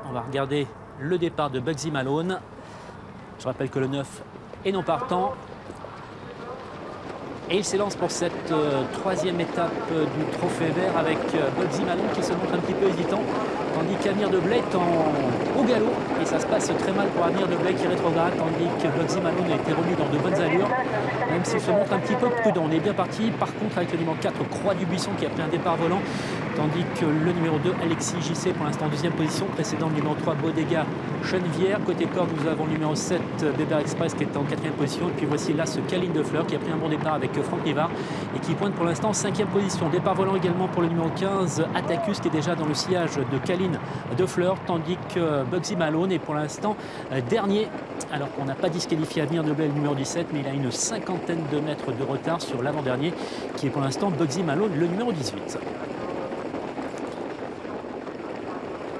On va regarder le départ de Bugsy Malone. Je rappelle que le 9 est non partant. Et il s'élance pour cette troisième étape du Trophée Vert avec Bugsy Malone qui se montre un petit peu hésitant, tandis qu'Avenir de Blais est au galop. Et ça se passe très mal pour Avenir de Blais qui rétrograde, tandis que Bugsy Malone a été remis dans de bonnes allures, même s'il se montre un petit peu prudent. On est bien parti, par contre, avec le numéro 4, Croix du Buisson, qui a pris un départ volant, tandis que le numéro 2, Alexis JC, pour l'instant en deuxième position, précédant le numéro 3, Bodega Chenevière. Côté corde, nous avons le numéro 7, Bébert Express, qui est en quatrième position. Et puis voici là ce Caline de Fleur, qui a pris un bon départ avec Franck Rivard et qui pointe pour l'instant en cinquième position. Départ volant également pour le numéro 15, Attacus, qui est déjà dans le sillage de Caline de Fleur, tandis que Bugsy Malone est pour l'instant dernier, alors qu'on n'a pas disqualifié Avenir de Blais, le numéro 17, mais il a une cinquantaine de mètres de retard sur l'avant-dernier, qui est pour l'instant Bugsy Malone, le numéro 18.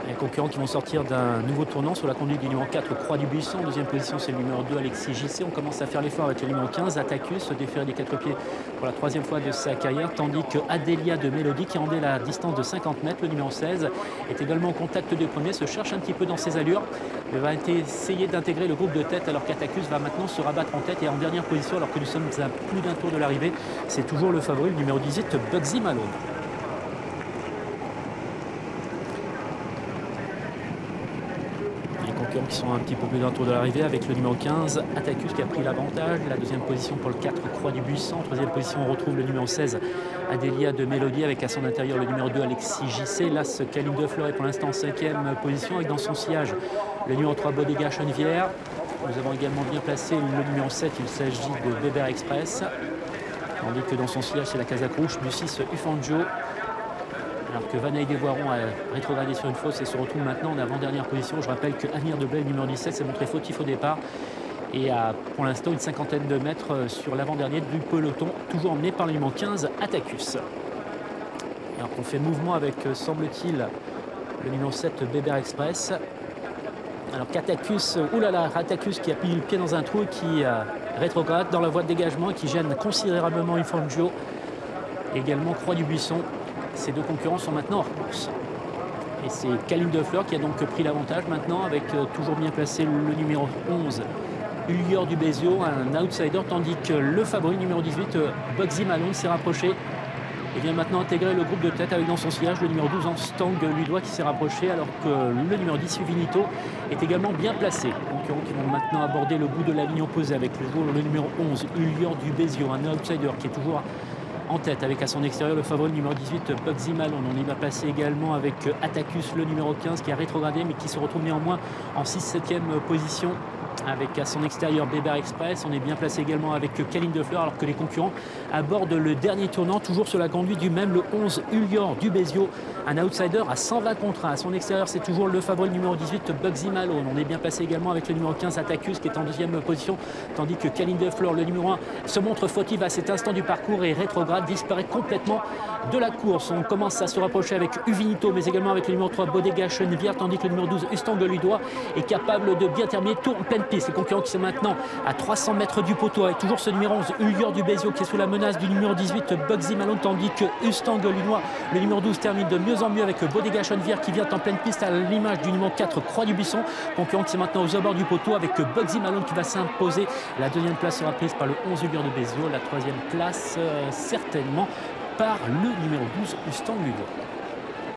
Les concurrents qui vont sortir d'un nouveau tournant sur la conduite du numéro 4, Croix du Buisson. En deuxième position, c'est le numéro 2, Alexis JC. On commence à faire l'effort avec le numéro 15, Attacus, déféré des 4 pieds pour la troisième fois de sa carrière, tandis que Adélia de Mélodie, qui rendait la distance de 50 mètres, le numéro 16, est également en contact des premiers, se cherche un petit peu dans ses allures, mais va essayer d'intégrer le groupe de tête, alors qu'Attacus va maintenant se rabattre en tête et en dernière position, alors que nous sommes à plus d'un tour de l'arrivée. C'est toujours le favori, le numéro 18, Bugsy Malone. Qui sont un petit peu plus d'un tour de l'arrivée avec le numéro 15, Attacus, qui a pris l'avantage. La deuxième position pour le 4, Croix du Buisson. En troisième position, on retrouve le numéro 16, Adélia de Mélodie, avec à son intérieur le numéro 2, Alexis JC. Là, ce Caline de Fleur est pour l'instant en cinquième position, avec dans son sillage le numéro 3, Bodega Chenevière. Nous avons également bien placé le numéro 7, il s'agit de Bébert Express. Tandis que dans son sillage, c'est la Casaque Rouge du 6, Ufangio. Alors que Van Eyde-Voiron a rétrogradé sur une fausse et se retrouve maintenant en avant-dernière position. Je rappelle que Avenir de Blais, le numéro 17, s'est montré fautif au départ et a pour l'instant une cinquantaine de mètres sur l'avant-dernier du peloton, toujours emmené par le numéro 15, Attacus. Alors qu'on fait mouvement avec, semble-t-il, le numéro 7, Bébert Express. Alors qu'Attacus, oulala, Attacus qui a mis le pied dans un trou et qui rétrograde dans la voie de dégagement et qui gêne considérablement Ufangio. Également Croix du Buisson. Ces deux concurrents sont maintenant hors course. Et c'est Caline de Fleur qui a donc pris l'avantage maintenant avec toujours bien placé le numéro 11, Ullior du Bézio, un outsider, tandis que le favori numéro 18, Bugsy Malone, s'est rapproché et vient maintenant intégrer le groupe de tête avec dans son sillage le numéro 12, Stang Ludois, qui s'est rapproché, alors que le numéro 10, Uvinito, est également bien placé. Concurrents qui vont maintenant aborder le bout de la ligne opposée avec le numéro 11, Ullior du Bézio, un outsider qui est toujours en tête avec à son extérieur le favori numéro 18, Bugsy Malone. On y va passer également avec Attacus, le numéro 15, qui a rétrogradé mais qui se retrouve néanmoins en 6-7e position avec à son extérieur Bébert Express. On est bien placé également avec Caline de Fleur, alors que les concurrents abordent le dernier tournant, toujours sur la conduite du même, le 11, Ullior du Bézio, un outsider à 120 contre 1. À son extérieur, c'est toujours le favori numéro 18, Bugsy Malone. On est bien placé également avec le numéro 15, Attacus, qui est en deuxième position, tandis que Caline de Fleur, le numéro 1, se montre fautif à cet instant du parcours et rétrograde, disparaît complètement de la course. On commence à se rapprocher avec Uvinito, mais également avec le numéro 3, Bodega Chenevière, tandis que le numéro 12, Stang Ludois, est capable de bien terminer tour en pleine piste. Les concurrents qui sont maintenant à 300 mètres du poteau, avec toujours ce numéro 11, Ullior du Bézio, qui est sous la menace du numéro 18, Bugsy Malone, tandis que Stang Ludois, le numéro 12, termine de mieux en mieux avec Bodega Chenevière, qui vient en pleine piste à l'image du numéro 4, Croix du Buisson. Concurrent qui sont maintenant aux abords du poteau avec Bugsy Malone qui va s'imposer. La deuxième place sera prise par le 11, Ullior du Bézio. La troisième place, certainement, par le numéro 12, Stang Ludois.